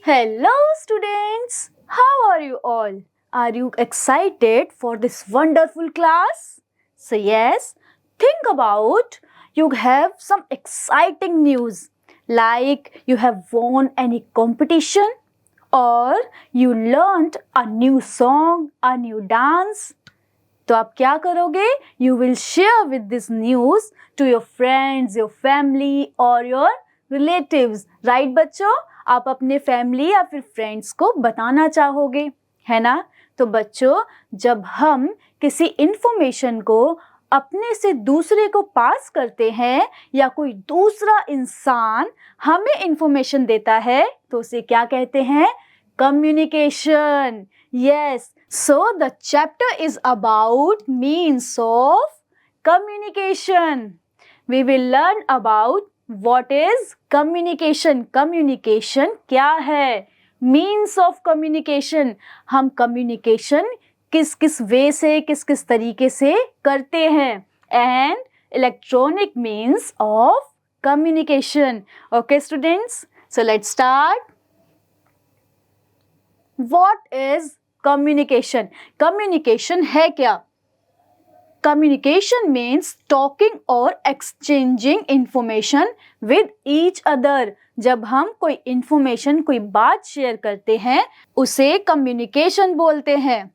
Hello, students. How are you all? Are you excited for this wonderful class? So, yes, think about you have some exciting news like you have won any competition or you learned a new song, a new dance. तो आप क्या करोगे? You will share with this news to your friends, your family or your relatives. Right बच्चों? आप अपने family या फिर friends को बताना चाहोगे, है ना? तो बच्चों, जब हम किसी इंफॉर्मेशन को अपने से दूसरे को पास करते हैं या कोई दूसरा इंसान हमें इंफॉर्मेशन देता है तो उसे क्या कहते हैं? Communication. Yes. So the chapter is about means of communication. We will learn about what is communication. Communication क्या है? Means of communication. हम communication किस किस वे से, किस किस तरीके से करते हैं. And electronic means of communication. Okay, students? So let's start. What is communication? Communication है क्या? Communication means talking or exchanging information with each other. जब हम कोई information, कोई बात share करते हैं, उसे communication बोलते हैं.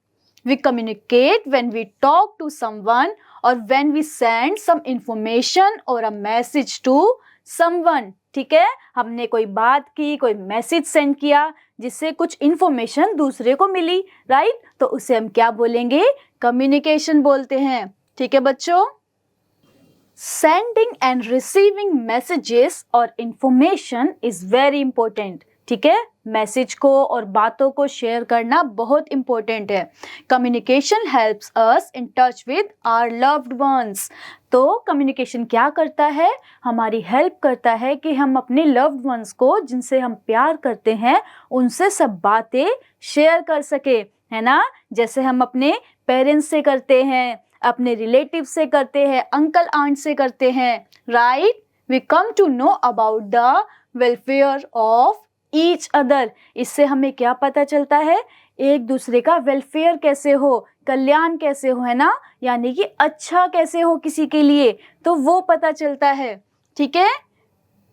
We communicate when we talk to someone or when we send some information or a message to someone. ठीक है, हमने कोई बात की, कोई मैसेज सेंड किया जिससे कुछ इंफॉर्मेशन दूसरे को मिली, राइट? तो उसे हम क्या बोलेंगे? कम्युनिकेशन बोलते हैं. ठीक है बच्चों? सेंडिंग एंड रिसीविंग मैसेजेस और इंफॉर्मेशन इज वेरी इंपॉर्टेंट. ठीक है, मैसेज को और बातों को शेयर करना बहुत इंपॉर्टेंट है. Communication helps us in touch with our loved ones. तो कम्युनिकेशन क्या करता है? हमारी हेल्प करता है कि हम अपने लव्ड वंस को, जिनसे हम प्यार करते हैं, उनसे सब बातें शेयर कर सके, है ना? जैसे हम अपने पेरेंट्स से करते हैं, अपने रिलेटिव से करते हैं, अंकल आंट से करते हैं, right? We come to know about the welfare of each other. इससे हमें क्या पता चलता है? एक दूसरे का वेलफेयर कैसे हो, कल्याण कैसे हो, है ना? यानी कि अच्छा कैसे हो किसी के लिए, तो वो पता चलता है. ठीक है?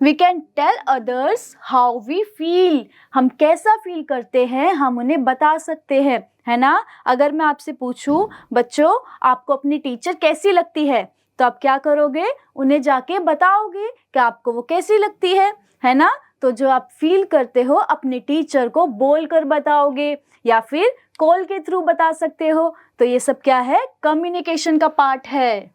We can tell others how we feel. हम कैसा फील करते हैं हम उन्हें बता सकते हैं, है ना? अगर मैं आपसे पूछूं, बच्चों आपको अपनी टीचर कैसी लगती है, तो आप क्या करोगे? उन्हें जाके बताओगे कि आपको वो कैसी लगती है ना? तो जो आप फील करते हो अपने टीचर को बोल कर बताओगे या फिर कॉल के थ्रू बता सकते हो. तो ये सब क्या है? कम्युनिकेशन का पार्ट है.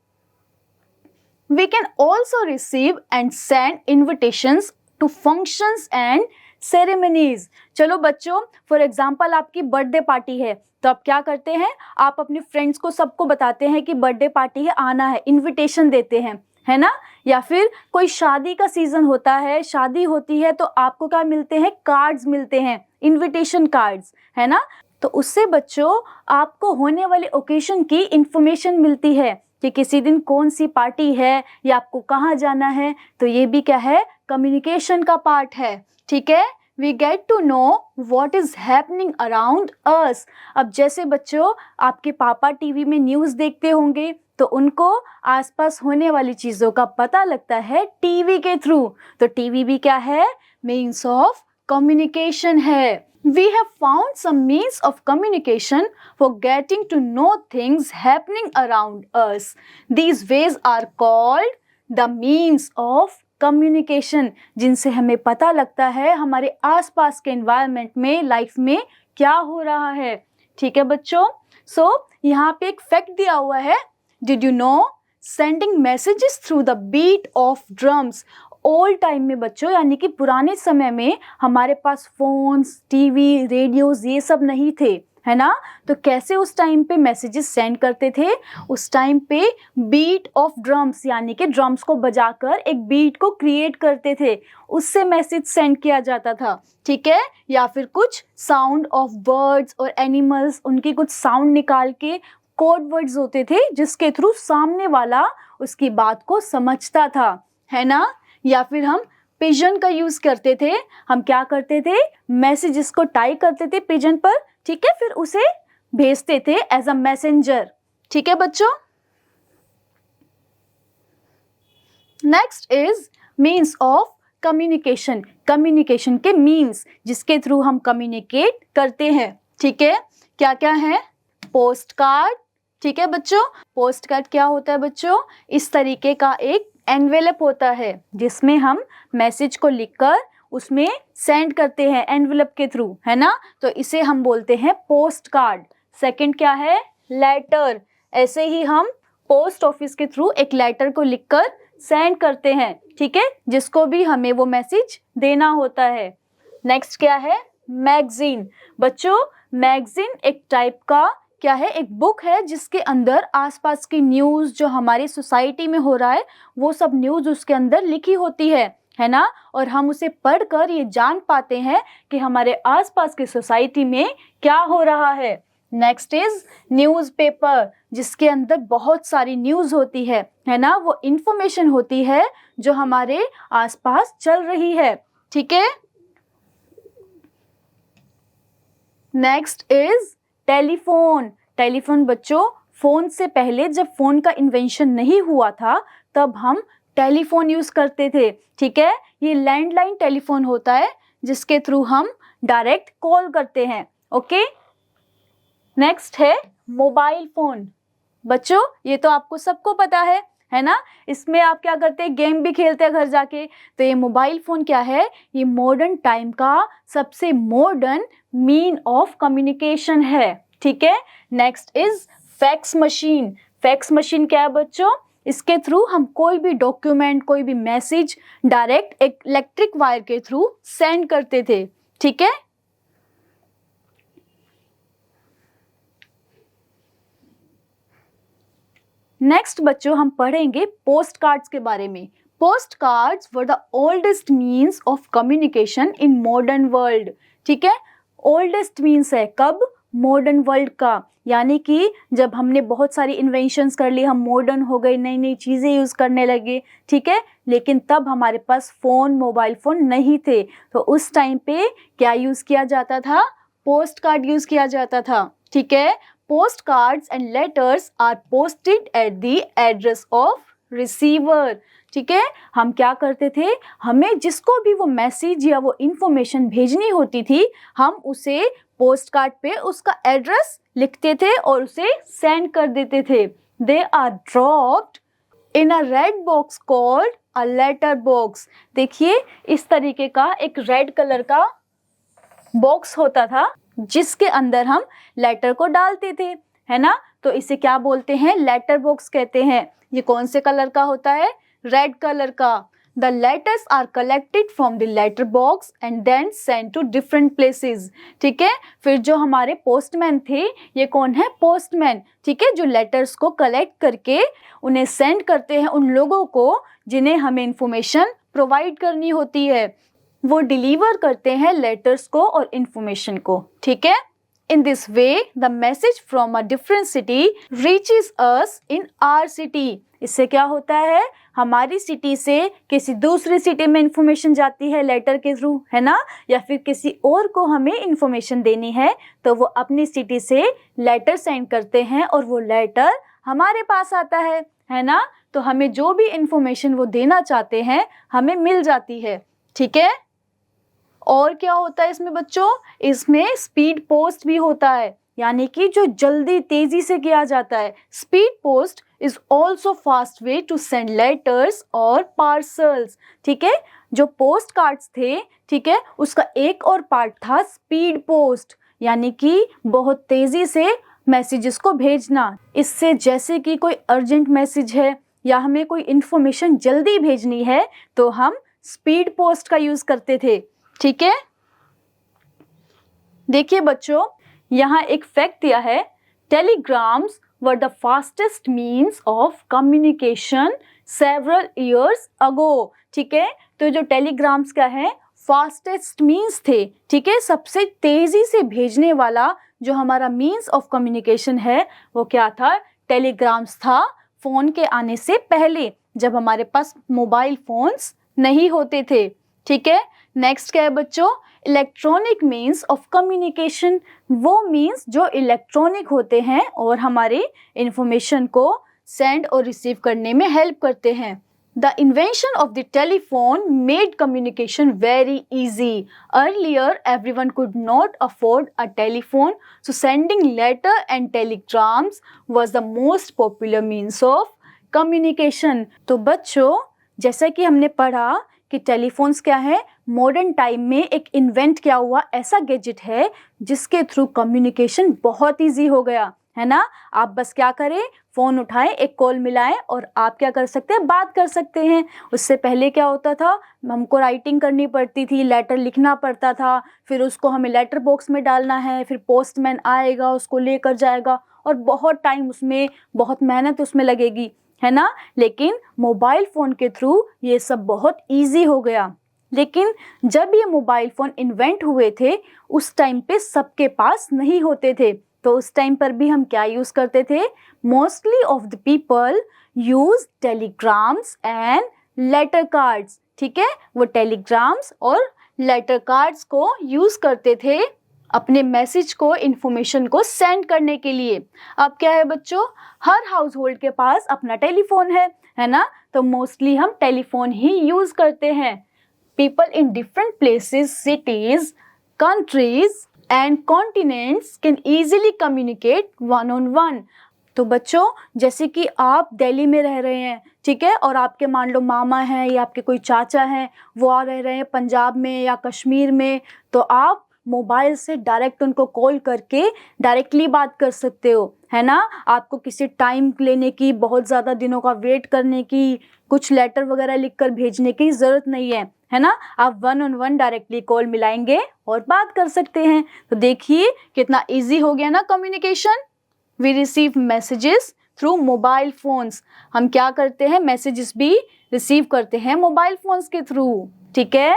We can also receive and send invitations to functions and ceremonies. चलो बच्चों, फॉर एग्जाम्पल आपकी बर्थडे पार्टी है, तो आप क्या करते हैं? आप अपने फ्रेंड्स को सबको बताते हैं कि बर्थडे पार्टी है, आना है, इनविटेशन देते हैं, है ना? या फिर कोई शादी का सीजन होता है, शादी होती है, तो आपको क्या मिलते हैं? कार्ड्स मिलते हैं, इनविटेशन कार्ड्स, है ना? तो उससे बच्चों आपको होने वाले ओकेशन की इंफॉर्मेशन मिलती है कि किसी दिन कौन सी पार्टी है या आपको कहाँ जाना है. तो ये भी क्या है? कम्युनिकेशन का पार्ट है. ठीक है? We get to know what is happening around us. अब जैसे बच्चों आपके पापा टीवी में न्यूज़ देखते होंगे, तो उनको आसपास होने वाली चीज़ों का पता लगता है टीवी के थ्रू. तो टीवी भी क्या है? मीन्स ऑफ कम्युनिकेशन है. We have found some means of communication for getting to know things happening around us. These ways are called the means of communication, जिनसे हमें पता लगता है हमारे आसपास के environment में, लाइफ में क्या हो रहा है. ठीक है बच्चों? So यहाँ पे एक फैक्ट दिया हुआ है. Did you know sending messages through the beat of drums? Old time में बच्चों, यानी कि पुराने समय में हमारे पास फोन्स, टीवी, रेडियोस ये सब नहीं थे, है ना? तो कैसे उस टाइम पे मैसेजेस सेंड करते थे? उस टाइम पे बीट ऑफ ड्रम्स, यानी कि ड्रम्स को बजाकर एक बीट को क्रिएट करते थे, उससे मैसेज सेंड किया जाता था. ठीक है? या फिर कुछ साउंड ऑफ बर्ड्स और एनिमल्स, उनकी कुछ साउंड निकाल के कोड वर्ड्स होते थे जिसके थ्रू सामने वाला उसकी बात को समझता था, है ना? या फिर हम पिजन का यूज करते थे। हम क्या करते थे, मैसेजेस को टाइप करते थे पिजन पर, ठीक है, फिर उसे भेजते थे एज अ मैसेंजर। ठीक है बच्चों। Next is means of communication. Communication के मीन्स जिसके थ्रू हम कम्युनिकेट करते हैं, ठीक है, क्या क्या है? पोस्ट कार्ड, ठीक है बच्चों। पोस्ट कार्ड क्या होता है बच्चों? इस तरीके का एक एनवेलप होता है जिसमें हम मैसेज को लिखकर उसमें सेंड करते हैं एनवेलप के थ्रू, है ना, तो इसे हम बोलते हैं पोस्ट कार्ड। सेकंड क्या है? लेटर। ऐसे ही हम पोस्ट ऑफिस के थ्रू एक लेटर को लिखकर सेंड करते हैं, ठीक है, जिसको भी हमें वो मैसेज देना होता है। नेक्स्ट क्या है? मैगजीन। बच्चों मैगजीन एक टाइप का क्या है, एक बुक है जिसके अंदर आसपास की न्यूज़ जो हमारी सोसाइटी में हो रहा है वो सब न्यूज़ उसके अंदर लिखी होती है ना, और हम उसे पढ़कर ये जान पाते हैं कि हमारे आसपास की सोसाइटी में क्या हो रहा है। नेक्स्ट इज न्यूज़पेपर, जिसके अंदर बहुत सारी न्यूज़ होती है ना, वो इंफॉर्मेशन होती है जो हमारे आसपास चल रही है, ठीक है। Next is telephone. टेलीफोन बच्चों, फोन से पहले जब फोन का इन्वेंशन नहीं हुआ था तब हम टेलीफोन यूज करते थे, ठीक है। ये लैंडलाइन टेलीफोन होता है जिसके थ्रू हम डायरेक्ट कॉल करते हैं, ओके। नेक्स्ट है मोबाइल फोन। बच्चों ये तो आपको सबको पता है ना, इसमें आप क्या करते हैं, गेम भी खेलते हैं घर जाके। तो ये मोबाइल फ़ोन क्या है, ये मॉडर्न टाइम का सबसे मॉडर्न मीन ऑफ कम्युनिकेशन है, ठीक है। Next is fax machine. Fax machine क्या है बच्चों, इसके थ्रू हम कोई भी डॉक्यूमेंट, कोई भी मैसेज डायरेक्ट एक इलेक्ट्रिक वायर के थ्रू सेंड करते थे, ठीक है। नेक्स्ट बच्चों हम पढ़ेंगे पोस्ट कार्ड्स के बारे में। Post cards were the oldest means of communication in modern world, ठीक है। ओल्डेस्ट मीन्स है कब, मॉडर्न वर्ल्ड का, यानी कि जब हमने बहुत सारी इन्वेंशंस कर ली, हम मॉडर्न हो गए, नई नई चीज़ें यूज़ करने लगे, ठीक है, लेकिन तब हमारे पास फ़ोन, मोबाइल फ़ोन नहीं थे। तो उस टाइम पे क्या यूज़ किया जाता था, पोस्ट कार्ड यूज़ किया जाता था, ठीक है। Post cards and letters are posted at the address of receiver, ठीक है। हम क्या करते थे, हमें जिसको भी वो मैसेज या वो इंफॉर्मेशन भेजनी होती थी, हम उसे पोस्ट कार्ड पे उसका एड्रेस लिखते थे और उसे सेंड कर देते थे। They are dropped in a red box called a letter box. देखिए इस तरीके का एक रेड कलर का बॉक्स होता था जिसके अंदर हम लेटर को डालते थे, है ना, तो इसे क्या बोलते हैं, लेटर बॉक्स कहते हैं। ये कौन से कलर का होता है, रेड कलर का। The letters are collected from the letter box and then send to different places, ठीक है। फिर जो हमारे पोस्टमैन थे, ये कौन है, पोस्टमैन, ठीक है, जो लेटर्स को कलेक्ट करके उन्हें सेंड करते हैं उन लोगों को जिन्हें हमें इंफॉर्मेशन प्रोवाइड करनी होती है। वो डिलीवर करते हैं लेटर्स को और इंफॉर्मेशन को, ठीक है। In this way the message from a different city reaches us in our city. इससे क्या होता है, हमारी सिटी से किसी दूसरी सिटी में इंफॉर्मेशन जाती है लेटर के थ्रू, है ना, या फिर किसी और को हमें इंफॉर्मेशन देनी है तो वो अपनी सिटी से लेटर सेंड करते हैं और वो लेटर हमारे पास आता है ना, तो हमें जो भी इंफॉर्मेशन वो देना चाहते हैं हमें मिल जाती है, ठीक है। और क्या होता है इसमें बच्चों, इसमें स्पीड पोस्ट भी होता है, यानी कि जो जल्दी तेजी से किया जाता है। Speed post is also fast way to send letters और पार्सल्स, ठीक है। जो पोस्ट कार्ड्स थे, ठीक है, उसका एक और पार्ट था स्पीड पोस्ट, यानी कि बहुत तेजी से मैसेजेस को भेजना। इससे जैसे कि कोई अर्जेंट मैसेज है या हमें कोई इंफॉर्मेशन जल्दी भेजनी है तो हम स्पीड पोस्ट का यूज करते थे, ठीक है। देखिए बच्चों यहाँ एक फैक्ट दिया है, telegrams were the fastest means of communication several years ago, ठीक है। तो जो टेलीग्राम्स क्या है, फास्टेस्ट मीन्स थे, ठीक है, सबसे तेजी से भेजने वाला जो हमारा मीन्स ऑफ कम्युनिकेशन है वो क्या था, टेलीग्राम्स था। फोन के आने से पहले जब हमारे पास मोबाइल फोन्स नहीं होते थे, ठीक है। नेक्स्ट क्या है बच्चों, इलेक्ट्रॉनिक मीन्स ऑफ कम्युनिकेशन, वो मीन्स जो इलेक्ट्रॉनिक होते हैं और हमारी इंफॉर्मेशन को सेंड और रिसीव करने में हेल्प करते हैं। The invention of the telephone made communication very easy. Earlier, everyone could not afford a telephone, so sending letter and telegrams was the most popular means of communication. तो बच्चों, जैसा कि हमने पढ़ा कि टेलीफोन्स क्या है, मॉडर्न टाइम में एक इन्वेंट क्या हुआ, ऐसा गैजेट है जिसके थ्रू कम्युनिकेशन बहुत ईजी हो गया, है ना। आप बस क्या करें, फ़ोन उठाएं, एक कॉल मिलाएं और आप क्या कर सकते हैं, बात कर सकते हैं। उससे पहले क्या होता था, हमको राइटिंग करनी पड़ती थी, लेटर लिखना पड़ता था, फिर उसको हमें लेटर बॉक्स में डालना है, फिर पोस्टमैन आएगा उसको लेकर जाएगा और बहुत टाइम उसमें, बहुत मेहनत उसमें लगेगी, है ना। लेकिन मोबाइल फ़ोन के थ्रू ये सब बहुत ईजी हो गया। लेकिन जब ये मोबाइल फ़ोन इन्वेंट हुए थे उस टाइम पे सबके पास नहीं होते थे, तो उस टाइम पर भी हम क्या यूज़ करते थे, mostly of the people use telegrams and later cards, ठीक है। वो टेलीग्राम्स और लेटर कार्ड्स को यूज़ करते थे अपने मैसेज को, इन्फॉर्मेशन को सेंड करने के लिए। अब क्या है बच्चों, हर हाउस होल्ड के पास अपना टेलीफोन है ना, तो मोस्टली हम टेलीफोन ही यूज़ करते हैं। People in different places, cities, countries and continents can easily communicate one on one. तो बच्चों, जैसे कि आप दिल्ली में रह रहे हैं, ठीक है, और आपके मान लो मामा हैं या आपके कोई चाचा हैं, वो आ रह रहे हैं पंजाब में या कश्मीर में, तो आप मोबाइल से डायरेक्ट उनको कॉल करके डायरेक्टली बात कर सकते हो, है ना। आपको किसी टाइम लेने की, बहुत ज़्यादा दिनों का वेट करने की, कुछ लेटर वगैरह लिखकर भेजने की ज़रूरत नहीं है ना। आप one on one directly call मिलाएंगे और बात कर सकते हैं। तो देखिए कितना इजी हो गया ना communication. We receive messages through mobile phones, हम क्या करते हैं, मैसेजेस भी रिसीव करते हैं मोबाइल फोन्स के थ्रू, ठीक है।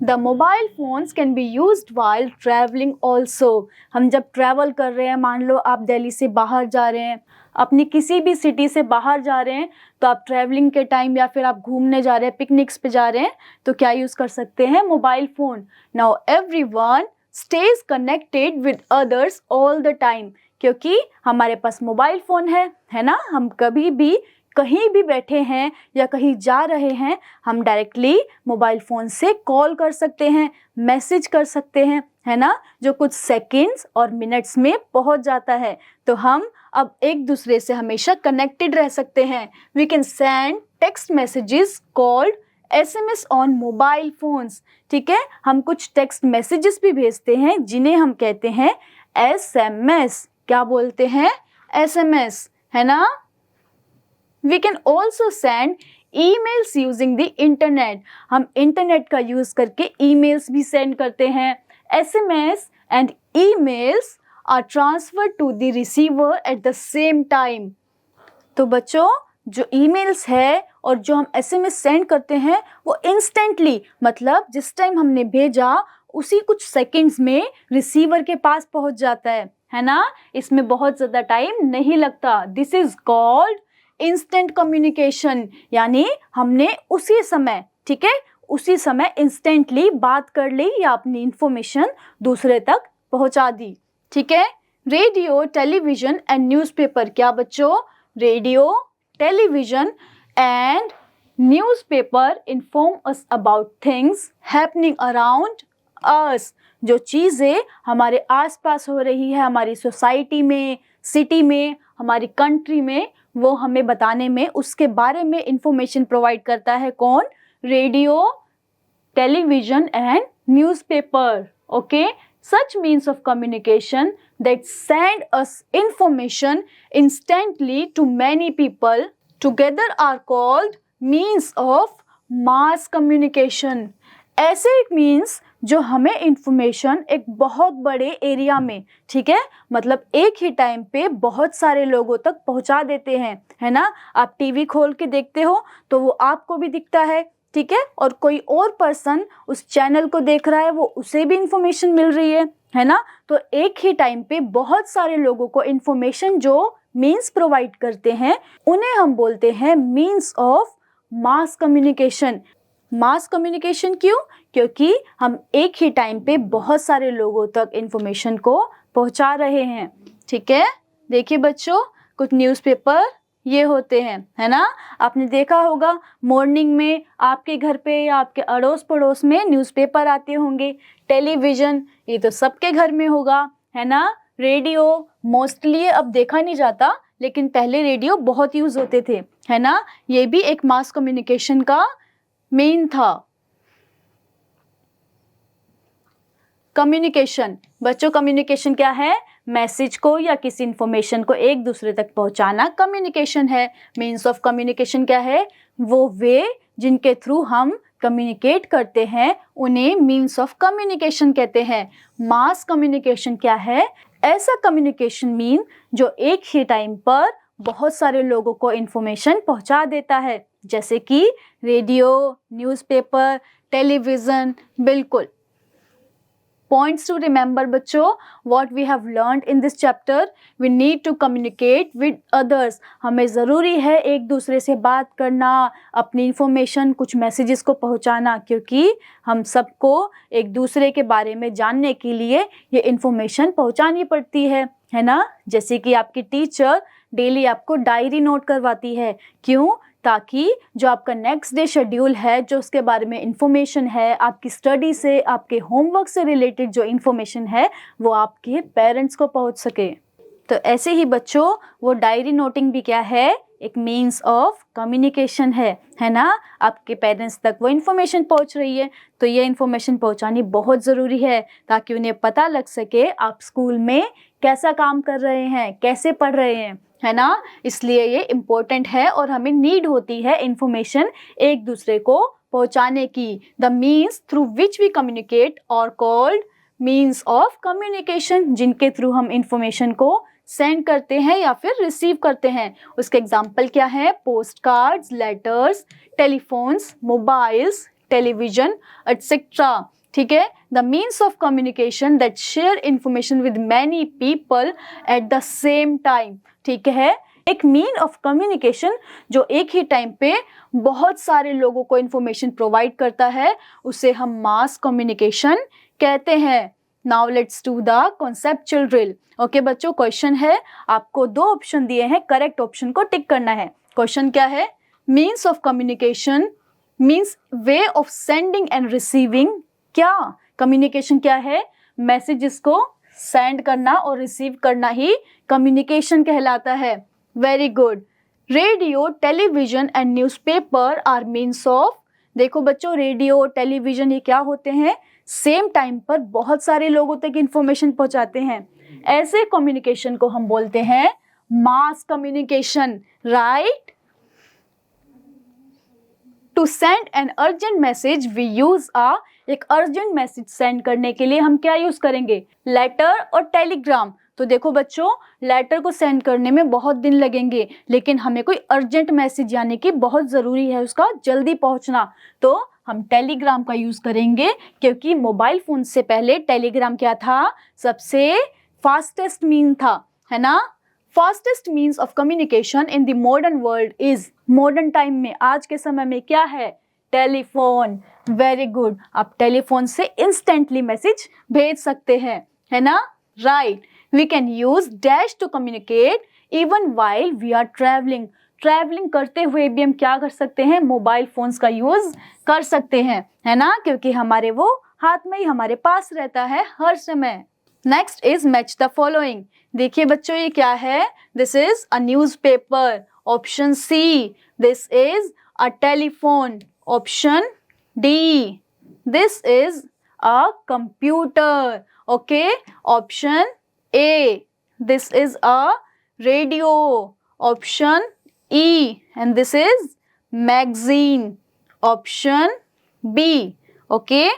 The mobile phones can be used while travelling also, हम जब ट्रैवल कर रहे हैं, मान लो आप दिल्ली से बाहर जा रहे हैं, अपनी किसी भी सिटी से बाहर जा रहे हैं, तो आप ट्रैवलिंग के टाइम या फिर आप घूमने जा रहे हैं, पिकनिक्स पे जा रहे हैं, तो क्या यूज़ कर सकते हैं, mobile phone. Now everyone stage connected with others all the time, क्योंकि हमारे पास मोबाइल फ़ोन है ना। हम कभी भी कहीं भी बैठे हैं या कहीं जा रहे हैं, हम डायरेक्टली मोबाइल फ़ोन से कॉल कर सकते हैं, मैसेज कर सकते हैं, है ना, जो कुछ सेकंड्स और मिनट्स में पहुंच जाता है। तो हम अब एक दूसरे से हमेशा कनेक्टेड रह सकते हैं। We can send text messages called SMS on mobile phones, ठीक है। हम कुछ टेक्स्ट मैसेजेस भी भेजते हैं जिन्हें हम कहते हैं SMS। क्या बोलते हैं, SMS, है ना। We can also send emails using the internet, हम इंटरनेट का यूज़ करके emails भी सेंड करते हैं। SMS and emails are transferred to the receiver at the same time। तो बच्चों, जो emails है और जो हम SMS सेंड करते हैं वो इंस्टेंटली, मतलब जिस टाइम हमने भेजा उसी कुछ सेकंड्स में रिसीवर के पास पहुंच जाता है ना। इसमें बहुत ज़्यादा टाइम नहीं लगता। This is called instant communication, यानी हमने उसी समय, ठीक है, उसी समय इंस्टेंटली बात कर ली या अपनी इंफॉर्मेशन दूसरे तक पहुंचा दी, ठीक है। रेडियो, टेलीविजन एंड न्यूज़पेपर, क्या बच्चों, radio, television and newspaper inform us about things happening around अस, जो चीज़ें हमारे आसपास हो रही है, हमारी सोसाइटी में, सिटी में, हमारी कंट्री में, वो हमें बताने में, उसके बारे में इंफॉर्मेशन प्रोवाइड करता है कौन, radio, television and newspaper, okay. Such means of communication that send us information instantly to many people together are called means of mass communication। ऐसे एक मीन्स जो हमें इंफॉर्मेशन एक बहुत बड़े एरिया में, ठीक है, मतलब एक ही टाइम पे बहुत सारे लोगों तक पहुंचा देते हैं, है ना। आप टीवी खोल के देखते हो तो वो आपको भी दिखता है, ठीक है, और कोई और पर्सन उस चैनल को देख रहा है, वो उसे भी इंफॉर्मेशन मिल रही है ना। तो एक ही टाइम पे बहुत सारे लोगों को इंफॉर्मेशन जो मीन्स प्रोवाइड करते हैं उन्हें हम बोलते हैं means of mass communication. Mass communication क्यों? क्योंकि हम एक ही टाइम पे बहुत सारे लोगों तक इंफॉर्मेशन को पहुंचा रहे हैं। ठीक है, देखिए बच्चों, कुछ न्यूज़पेपर ये होते हैं, है ना। आपने देखा होगा मॉर्निंग में आपके घर पे या आपके अड़ोस पड़ोस में न्यूज़पेपर आते होंगे। टेलीविज़न ये तो सबके घर में होगा, है ना। रेडियो मोस्टली अब देखा नहीं जाता, लेकिन पहले रेडियो बहुत यूज़ होते थे, है ना। ये भी एक मास कम्युनिकेशन का मेन था। कम्युनिकेशन, बच्चों कम्युनिकेशन क्या है? मैसेज को या किसी इंफॉर्मेशन को एक दूसरे तक पहुंचाना कम्युनिकेशन है। मीन्स ऑफ कम्युनिकेशन क्या है? वो वे जिनके थ्रू हम कम्युनिकेट करते हैं उन्हें मीन्स ऑफ कम्युनिकेशन कहते हैं। मास कम्युनिकेशन क्या है? ऐसा कम्युनिकेशन मीन जो एक ही टाइम पर बहुत सारे लोगों को इंफॉर्मेशन पहुंचा देता है, जैसे कि रेडियो, न्यूज़पेपर, टेलीविज़न। बिल्कुल। Points to remember बच्चों, what we have learned in this chapter, we need to communicate with others। हमें ज़रूरी है एक दूसरे से बात करना, अपनी इंफॉर्मेशन, कुछ मैसेजेस को पहुंचाना, क्योंकि हम सबको एक दूसरे के बारे में जानने के लिए ये इंफॉर्मेशन पहुंचानी पड़ती है ना। जैसे कि आपकी टीचर डेली आपको डायरी नोट करवाती है, क्यों? ताकि जो आपका नेक्स्ट डे शेड्यूल है, जो उसके बारे में इंफॉर्मेशन है, आपकी स्टडी से, आपके होमवर्क से रिलेटेड जो इंफॉर्मेशन है, वो आपके पेरेंट्स को पहुंच सके। तो ऐसे ही बच्चों, वो डायरी नोटिंग भी क्या है? एक मीन्स ऑफ कम्युनिकेशन है ना। आपके पेरेंट्स तक वो इन्फॉर्मेशन पहुंच रही है, तो ये इन्फॉर्मेशन पहुंचानी बहुत ज़रूरी है, ताकि उन्हें पता लग सके आप स्कूल में कैसा काम कर रहे हैं, कैसे पढ़ रहे हैं, है ना। इसलिए ये इम्पोर्टेंट है और हमें नीड होती है इन्फॉर्मेशन एक दूसरे को पहुंचाने की। The means through which we communicate are called means of communication, जिनके थ्रू हम इंफॉर्मेशन को सेंड करते हैं या फिर रिसीव करते हैं। उसके एग्जाम्पल क्या है? Post cards, letters, telephones, mobiles, television etcetera. ठीक है, the means of communication that share information with many people at the same time. ठीक है, एक मीन ऑफ कम्युनिकेशन जो एक ही टाइम पे बहुत सारे लोगों को इंफॉर्मेशन प्रोवाइड करता है, उसे हम मास कम्युनिकेशन कहते हैं। Now let's do the conceptual drill. Okay बच्चों, क्वेश्चन है, आपको दो ऑप्शन दिए हैं, करेक्ट ऑप्शन को टिक करना है। क्वेश्चन क्या है? Means of communication means way of sending end receiving. क्या कम्युनिकेशन क्या है? मैसेजेस को सेंड करना और रिसीव करना ही कम्युनिकेशन कहलाता है। Very good. Radio, television and newspaper are means of. देखो बच्चों, रेडियो, टेलीविजन ये क्या होते हैं? सेम टाइम पर बहुत सारे लोगों तक इंफॉर्मेशन पहुंचाते हैं। ऐसे कम्युनिकेशन को हम बोलते हैं mass communication, right. To send an urgent message we use एक अर्जेंट मैसेज सेंड करने के लिए हम क्या यूज करेंगे? लेटर और टेलीग्राम। तो देखो बच्चों, लेटर को सेंड करने में बहुत दिन लगेंगे, लेकिन हमें कोई अर्जेंट मैसेज यानी कि बहुत ज़रूरी है उसका जल्दी पहुंचना, तो हम टेलीग्राम का यूज़ करेंगे, क्योंकि मोबाइल फ़ोन से पहले टेलीग्राम क्या था? सबसे फास्टेस्ट मीन था, है ना। Fastest means of communication in the modern world is, modern time में, आज के समय में क्या है? टेलीफोन। वेरी गुड, आप टेलीफोन से इंस्टेंटली मैसेज भेज सकते हैं, है ना, right. We can use dash to communicate even while we are travelling. Travelling करते हुए भी हम क्या कर सकते हैं? मोबाइल फोन्स का यूज कर सकते हैं, है ना, क्योंकि हमारे वो हाथ में ही हमारे पास रहता है हर समय। Next is match the following. देखिए बच्चों, ये क्या है? This is a newspaper, option C. This is a telephone, option D. This is a computer, okay, option A. This is a radio, option E, and this is magazine, option B. Okay,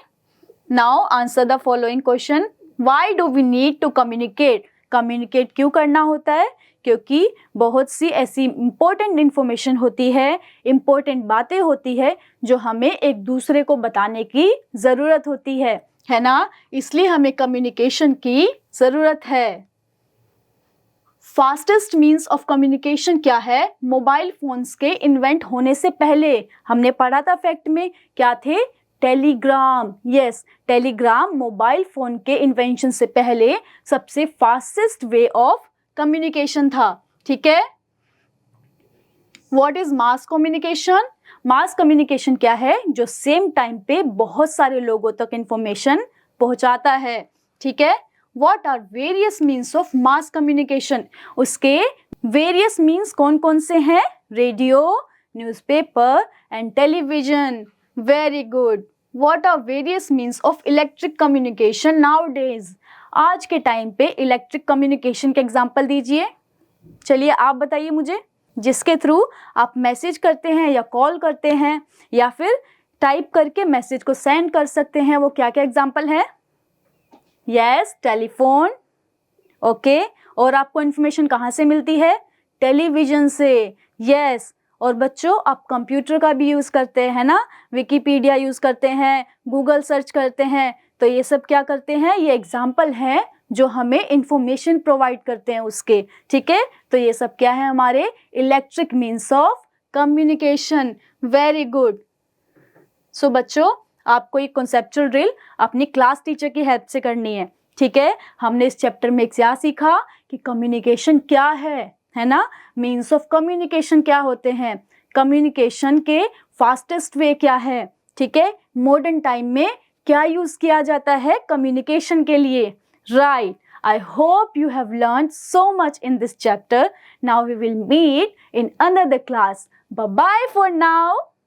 now answer the following question. Why do we need to communicate? Communicate क्यों करना होता है? क्योंकि बहुत सी ऐसी important information होती है, important बातें होती है जो हमें एक दूसरे को बताने की ज़रूरत होती है ना, इसलिए हमें कम्युनिकेशन की ज़रूरत है। फास्टेस्ट मीन्स ऑफ कम्युनिकेशन क्या है? मोबाइल फोन्स के इन्वेंट होने से पहले हमने पढ़ा था फैक्ट में, क्या थे? Telegram. Yes, Telegram mobile phone के इन्वेंशन से पहले सबसे फास्टेस्ट वे ऑफ कम्युनिकेशन था। ठीक है। What is mass communication? Mass communication क्या है? जो सेम टाइम पे बहुत सारे लोगों तक इंफॉर्मेशन पहुंचाता है। ठीक है। What are various means of mass communication? उसके वेरियस मीन्स कौन कौन से हैं? Radio, newspaper and television. Very good. What are various means of electric communication nowadays? आज के टाइम पे इलेक्ट्रिक कम्युनिकेशन के एग्जाम्पल दीजिए। चलिए आप बताइए मुझे, जिसके थ्रू आप मैसेज करते हैं या कॉल करते हैं या फिर टाइप करके मैसेज को सेंड कर सकते हैं, वो क्या क्या एग्जाम्पल है? Yes, telephone. ओके। और आपको इन्फॉर्मेशन कहाँ से मिलती है? टेलीविजन से। यस। और बच्चों आप कंप्यूटर का भी यूज़ करते हैं ना, विकिपीडिया यूज़ करते हैं, गूगल सर्च करते हैं, तो ये सब क्या करते हैं? ये एग्जाम्पल हैं जो हमें इंफॉर्मेशन प्रोवाइड करते हैं उसके। ठीक है। तो ये सब क्या है? हमारे electric means of communication. Very good. So बच्चों, आपको एक कॉन्सेप्चुअल ड्रिल अपनी क्लास टीचर की हेल्प से करनी है। ठीक है। हमने इस चैप्टर में क्या सीखा कि कम्युनिकेशन क्या है ना? मीन्स ऑफ कम्युनिकेशन क्या होते हैं, कम्युनिकेशन के फास्टेस्ट वे क्या है। ठीक है। मॉडर्न टाइम में क्या यूज किया जाता है कम्युनिकेशन के लिए। Right. I hope you have learned so much in this chapter. Now we will meet in another class. Bye bye for now.